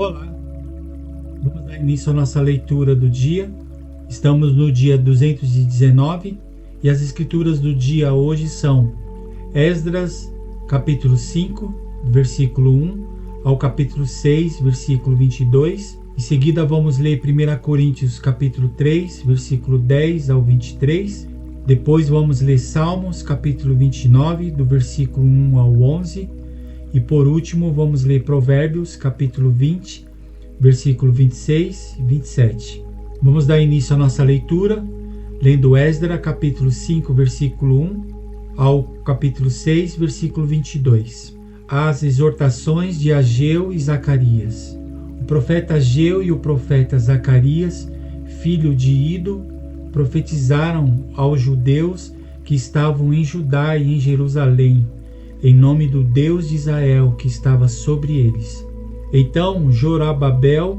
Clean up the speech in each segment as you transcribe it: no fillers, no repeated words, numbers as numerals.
Olá, vamos dar início à nossa leitura do dia. Estamos no dia 219 e as escrituras do dia hoje são Esdras, capítulo 5, versículo 1 ao capítulo 6, versículo 22. Em seguida vamos ler 1 Coríntios, capítulo 3, versículo 10 ao 23. Depois vamos ler Salmos, capítulo 29, do versículo 1 ao 11. E por último vamos ler Provérbios, capítulo 20, versículo 26 e 27. Vamos dar início à nossa leitura, lendo Esdras, capítulo 5, versículo 1 ao capítulo 6, versículo 22. As exortações de Ageu e Zacarias. O profeta Ageu e o profeta Zacarias, filho de Ido, profetizaram aos judeus que estavam em Judá e em Jerusalém, em nome do Deus de Israel que estava sobre eles. Então Jorababel,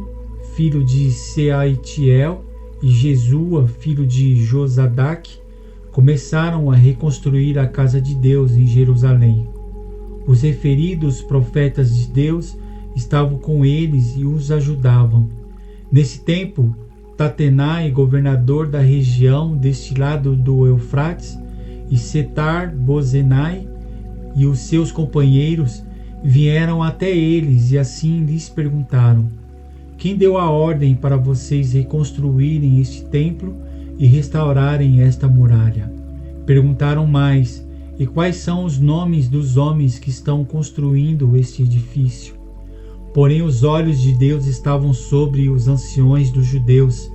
filho de Sealtiel, e Jesua, filho de Josadaque, começaram a reconstruir a casa de Deus em Jerusalém. Os referidos profetas de Deus estavam com eles e os ajudavam. Nesse tempo, Tatenai, governador da região deste lado do Eufrates, e Setar-Bozenai e os seus companheiros vieram até eles e assim lhes perguntaram: quem deu a ordem para vocês reconstruírem este templo e restaurarem esta muralha? Perguntaram mais: e quais são os nomes dos homens que estão construindo este edifício? Porém os olhos de Deus estavam sobre os anciões dos judeus,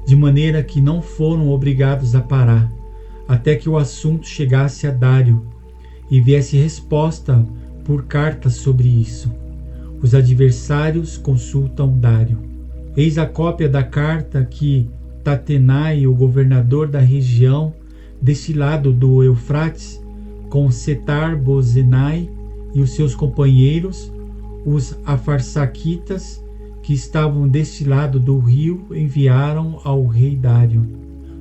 de maneira que não foram obrigados a parar, até que o assunto chegasse a Dário e viesse resposta por carta sobre isso. Os adversários consultam Dário. Eis a cópia da carta que Tatenai, o governador da região desse lado do Eufrates, com Setar-Bozenai e os seus companheiros, os afarsaquitas, que estavam deste lado do rio, enviaram ao rei Dário,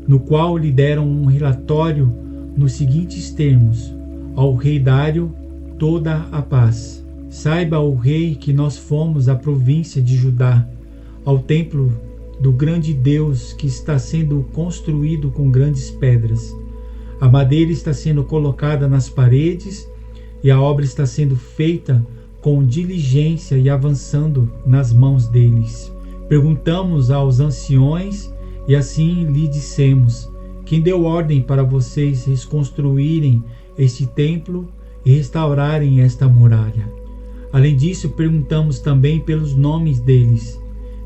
no qual lhe deram um relatório nos seguintes termos: ao rei Dário, toda a paz. Saiba o rei que nós fomos à província de Judá, ao templo do grande Deus que está sendo construído com grandes pedras. A madeira está sendo colocada nas paredes e a obra está sendo feita com diligência e avançando nas mãos deles. Perguntamos aos anciões e assim lhe dissemos: quem deu ordem para vocês reconstruírem este templo e restaurarem esta muralha? Além disso, perguntamos também pelos nomes deles,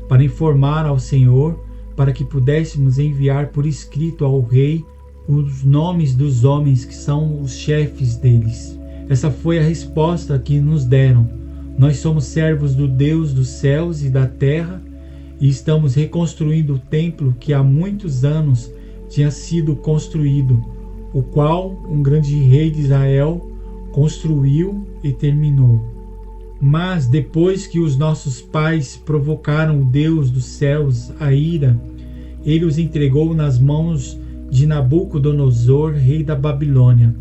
para informar ao Senhor, para que pudéssemos enviar por escrito ao rei os nomes dos homens que são os chefes deles. Essa foi a resposta que nos deram: nós somos servos do Deus dos céus e da terra e estamos reconstruindo o templo que há muitos anos tinha sido construído, o qual um grande rei de Israel construiu e terminou. Mas depois que os nossos pais provocaram o Deus dos céus à ira, ele os entregou nas mãos de Nabucodonosor, rei da Babilônia,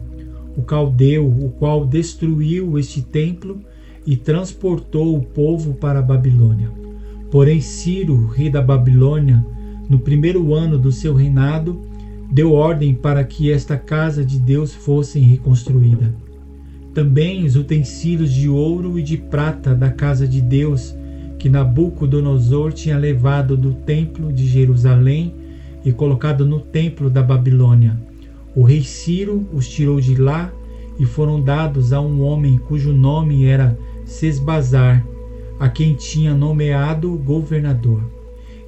o caldeu, o qual destruiu este templo e transportou o povo para a Babilônia. Porém Ciro, rei da Babilônia, no primeiro ano do seu reinado, deu ordem para que esta casa de Deus fosse reconstruída. Também os utensílios de ouro e de prata da casa de Deus que Nabucodonosor tinha levado do templo de Jerusalém e colocado no templo da Babilônia. O rei Ciro os tirou de lá e foram dados a um homem cujo nome era Sesbazar, a quem tinha nomeado governador,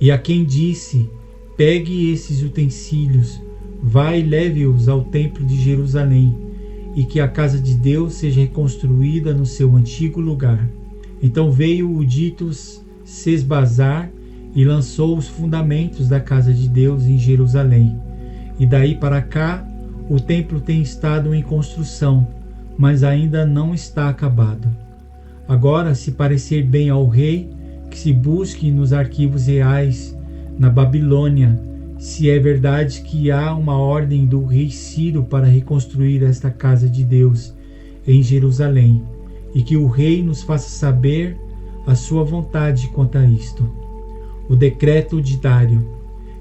e a quem disse: pegue esses utensílios, vá e leve-os ao templo de Jerusalém, e que a casa de Deus seja reconstruída no seu antigo lugar. Então veio o dito Sesbazar e lançou os fundamentos da casa de Deus em Jerusalém. E daí para cá o templo tem estado em construção, mas ainda não está acabado. Agora, se parecer bem ao rei, que se busque nos arquivos reais na Babilônia se é verdade que há uma ordem do rei Ciro para reconstruir esta casa de Deus em Jerusalém, e que o rei nos faça saber a sua vontade quanto a isto. O decreto de Dário.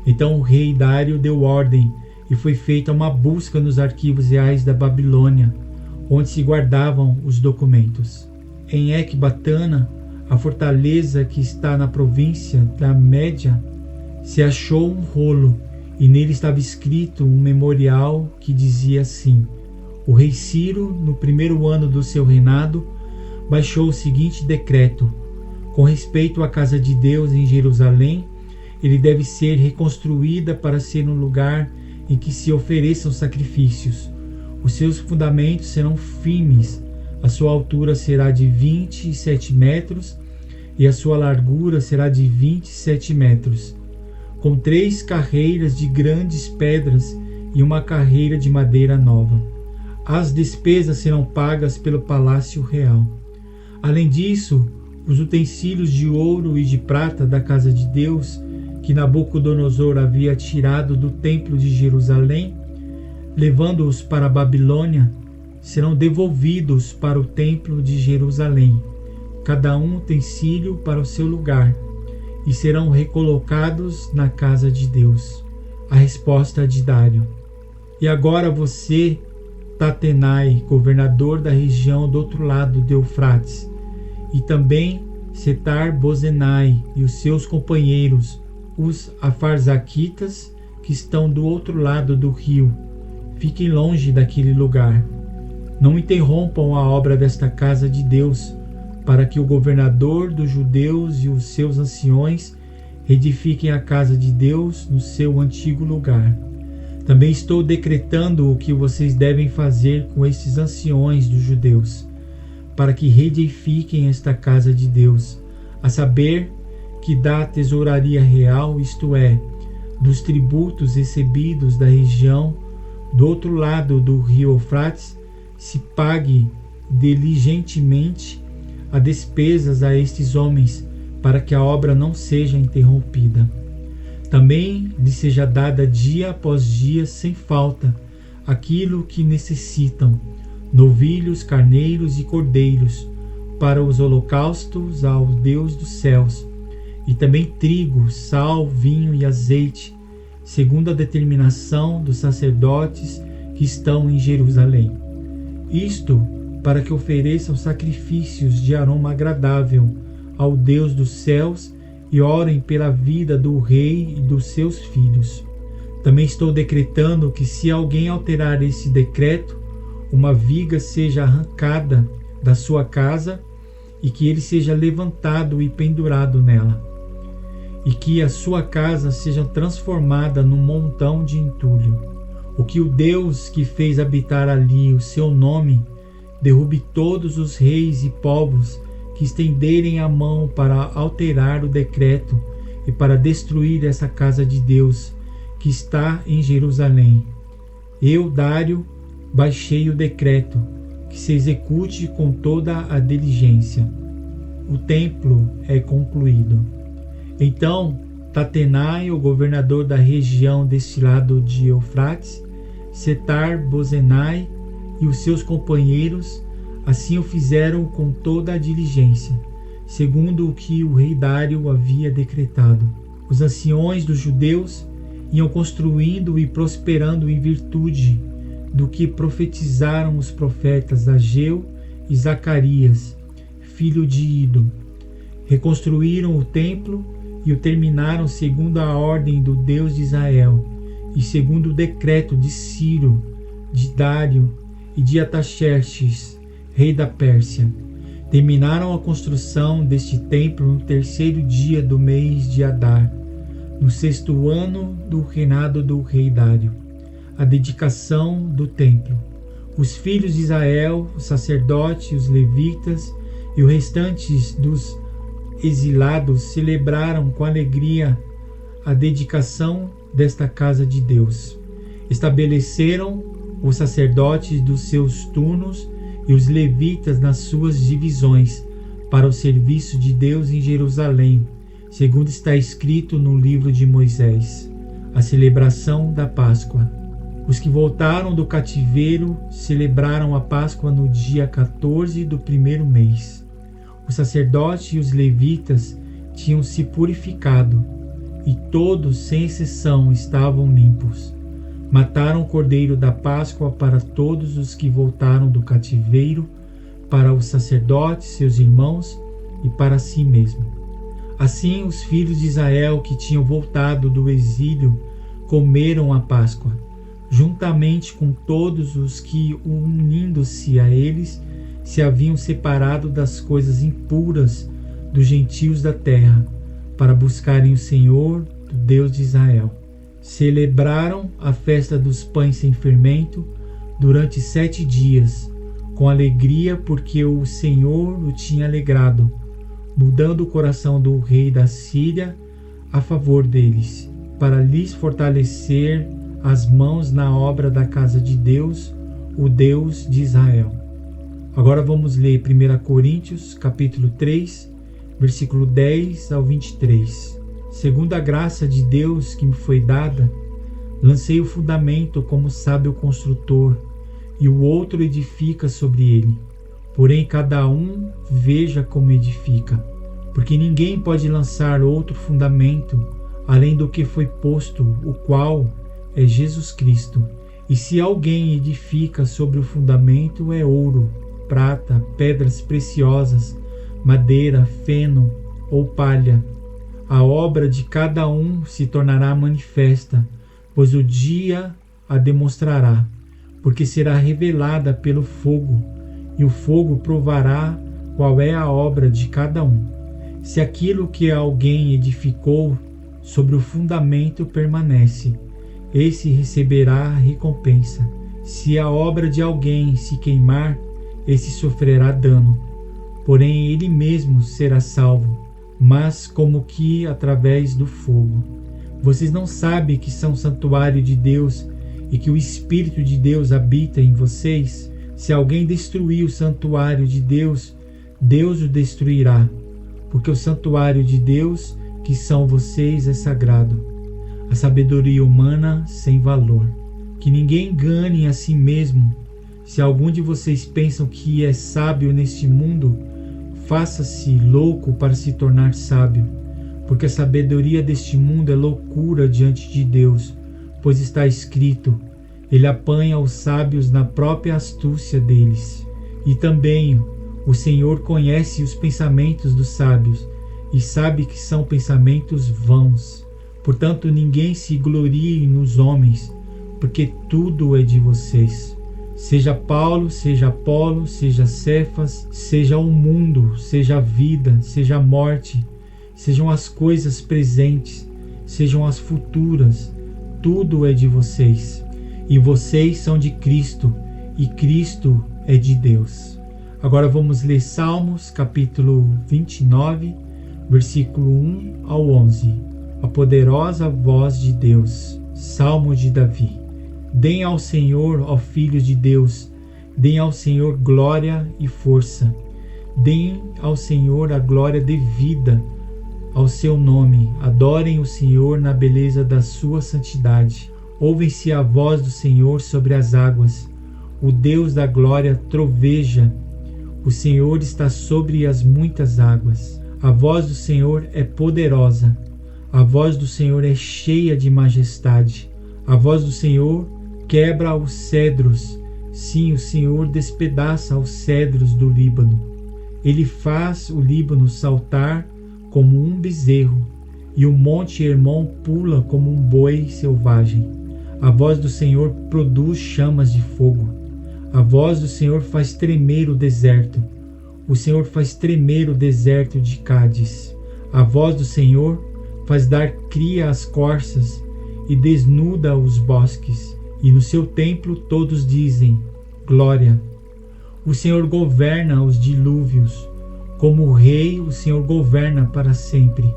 Então o rei Dário deu ordem e foi feita uma busca nos arquivos reais da Babilônia, onde se guardavam os documentos. Em Ecbatana, a fortaleza que está na província da Média, se achou um rolo e nele estava escrito um memorial que dizia assim: o rei Ciro, no primeiro ano do seu reinado, baixou o seguinte decreto: com respeito à casa de Deus em Jerusalém, ele deve ser reconstruída para ser um lugar em que se ofereçam sacrifícios. Os seus fundamentos serão firmes, a sua altura será de 27 metros e a sua largura será de 27 metros, com 3 carreiras de grandes pedras e uma carreira de madeira nova. As despesas serão pagas pelo palácio real. Além disso, os utensílios de ouro e de prata da casa de Deus, que Nabucodonosor havia tirado do templo de Jerusalém, levando-os para a Babilônia, serão devolvidos para o templo de Jerusalém, cada um utensílio para o seu lugar, e serão recolocados na casa de Deus. A resposta de Dário. E agora você, Tatenai, governador da região do outro lado do Eufrates, e também Setar-Bozenai e os seus companheiros, os Afarzaquitas, que estão do outro lado do rio, fiquem longe daquele lugar. Não interrompam a obra desta casa de Deus, para que o governador dos judeus e os seus anciões reedifiquem a casa de Deus no seu antigo lugar. Também estou decretando o que vocês devem fazer com estes anciões dos judeus, para que reedifiquem esta casa de Deus, a saber, que da tesouraria real, isto é, dos tributos recebidos da região do outro lado do rio Eufrates, se pague diligentemente a despesas a estes homens, para que a obra não seja interrompida. Também lhes seja dada dia após dia, sem falta, aquilo que necessitam, novilhos, carneiros e cordeiros, para os holocaustos ao Deus dos céus, e também trigo, sal, vinho e azeite, segundo a determinação dos sacerdotes que estão em Jerusalém. Isto para que ofereçam sacrifícios de aroma agradável ao Deus dos céus e orem pela vida do rei e dos seus filhos. Também estou decretando que, se alguém alterar esse decreto, uma viga seja arrancada da sua casa e que ele seja levantado e pendurado nela, e que a sua casa seja transformada num montão de entulho. O que o Deus que fez habitar ali o seu nome derrube todos os reis e povos que estenderem a mão para alterar o decreto e para destruir essa casa de Deus que está em Jerusalém. Eu, Dário, baixei o decreto, que se execute com toda a diligência. O templo é concluído. Então, Tatenai, o governador da região deste lado de Eufrates, Setar-Bozenai e os seus companheiros assim o fizeram com toda a diligência, segundo o que o rei Dário havia decretado. Os anciões dos judeus iam construindo e prosperando em virtude do que profetizaram os profetas Ageu e Zacarias, filho de Ido. Reconstruíram o templo e o terminaram segundo a ordem do Deus de Israel e segundo o decreto de Ciro, de Dário e de Artaxerxes, rei da Pérsia. Terminaram a construção deste templo no 3º dia do mês de Adar, no 6º ano do reinado do rei Dário. A dedicação do templo. Os filhos de Israel, os sacerdotes, os levitas e os restantes dos exilados celebraram com alegria a dedicação desta casa de Deus. Estabeleceram os sacerdotes dos seus turnos e os levitas nas suas divisões para o serviço de Deus em Jerusalém, segundo está escrito no livro de Moisés. A celebração da Páscoa. Os que voltaram do cativeiro celebraram a Páscoa no dia 14 do 1º mês. O sacerdote e os levitas tinham se purificado, e todos, sem exceção, estavam limpos. Mataram o cordeiro da Páscoa para todos os que voltaram do cativeiro, para os sacerdotes, seus irmãos, e para si mesmo. Assim, os filhos de Israel que tinham voltado do exílio comeram a Páscoa, juntamente com todos os que, unindo-se a eles, se haviam separado das coisas impuras dos gentios da terra, para buscarem o Senhor, o Deus de Israel. Celebraram a festa dos pães sem fermento durante 7 dias, com alegria, porque o Senhor o tinha alegrado, mudando o coração do rei da Síria a favor deles, para lhes fortalecer as mãos na obra da casa de Deus, o Deus de Israel. Agora vamos ler 1 Coríntios, capítulo 3, versículo 10 ao 23. Segundo a graça de Deus que me foi dada, lancei o fundamento como sábio construtor, e o outro edifica sobre ele. Porém, cada um veja como edifica, porque ninguém pode lançar outro fundamento além do que foi posto, o qual é Jesus Cristo. E se alguém edifica sobre o fundamento, é ouro, prata, pedras preciosas, madeira, feno ou palha. A obra de cada um se tornará manifesta, pois o dia a demonstrará, porque será revelada pelo fogo, e o fogo provará qual é a obra de cada um. Se aquilo que alguém edificou sobre o fundamento permanece, esse receberá a recompensa. Se a obra de alguém se queimar, esse sofrerá dano, porém ele mesmo será salvo, mas como que através do fogo. Vocês não sabem que são santuário de Deus e que o Espírito de Deus habita em vocês? Se alguém destruir o santuário de Deus, Deus o destruirá, porque o santuário de Deus, que são vocês, é sagrado. A sabedoria humana sem valor. Que ninguém engane a si mesmo. Se algum de vocês pensam que é sábio neste mundo, faça-se louco para se tornar sábio, porque a sabedoria deste mundo é loucura diante de Deus, pois está escrito: Ele apanha os sábios na própria astúcia deles. E também o Senhor conhece os pensamentos dos sábios e sabe que são pensamentos vãos. Portanto, ninguém se glorie nos homens, porque tudo é de vocês. Seja Paulo, seja Apolo, seja Cefas, seja o mundo, seja a vida, seja a morte, sejam as coisas presentes, sejam as futuras, tudo é de vocês. E vocês são de Cristo, e Cristo é de Deus. Agora vamos ler Salmos, capítulo 29, versículo 1 ao 11. A poderosa voz de Deus. Salmo de Davi. Deem ao Senhor, ó filhos de Deus, deem ao Senhor glória e força. Deem ao Senhor a glória devida ao seu nome. Adorem o Senhor na beleza da sua santidade. Ouve-se a voz do Senhor sobre as águas. O Deus da glória troveja. O Senhor está sobre as muitas águas. A voz do Senhor é poderosa. A voz do Senhor é cheia de majestade. A voz do Senhor quebra os cedros. Sim, o Senhor despedaça os cedros do Líbano. Ele faz o Líbano saltar como um bezerro, e o monte Hermon pula como um boi selvagem. A voz do Senhor produz chamas de fogo. A voz do Senhor faz tremer o deserto. O Senhor faz tremer o deserto de Cádiz. A voz do Senhor faz dar cria às corças e desnuda os bosques. E no seu templo todos dizem: glória. O Senhor governa os dilúvios. Como rei, o Senhor governa para sempre.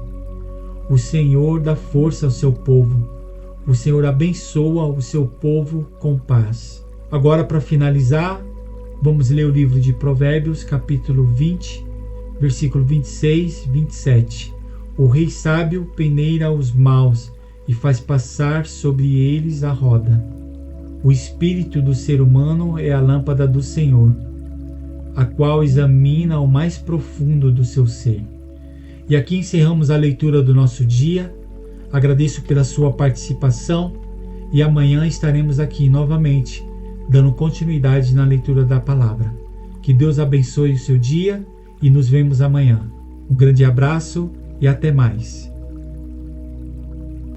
O Senhor dá força ao seu povo. O Senhor abençoa o seu povo com paz. Agora, para finalizar, vamos ler o livro de Provérbios, capítulo 20, versículo 26 e 27. O rei sábio peneira os maus e faz passar sobre eles a roda. O espírito do ser humano é a lâmpada do Senhor. a qual examina o mais profundo do seu ser. E aqui encerramos a leitura do nosso dia. Agradeço pela sua participação e amanhã estaremos aqui novamente, dando continuidade na leitura da palavra. Que Deus abençoe o seu dia e nos vemos amanhã. Um grande abraço e até mais.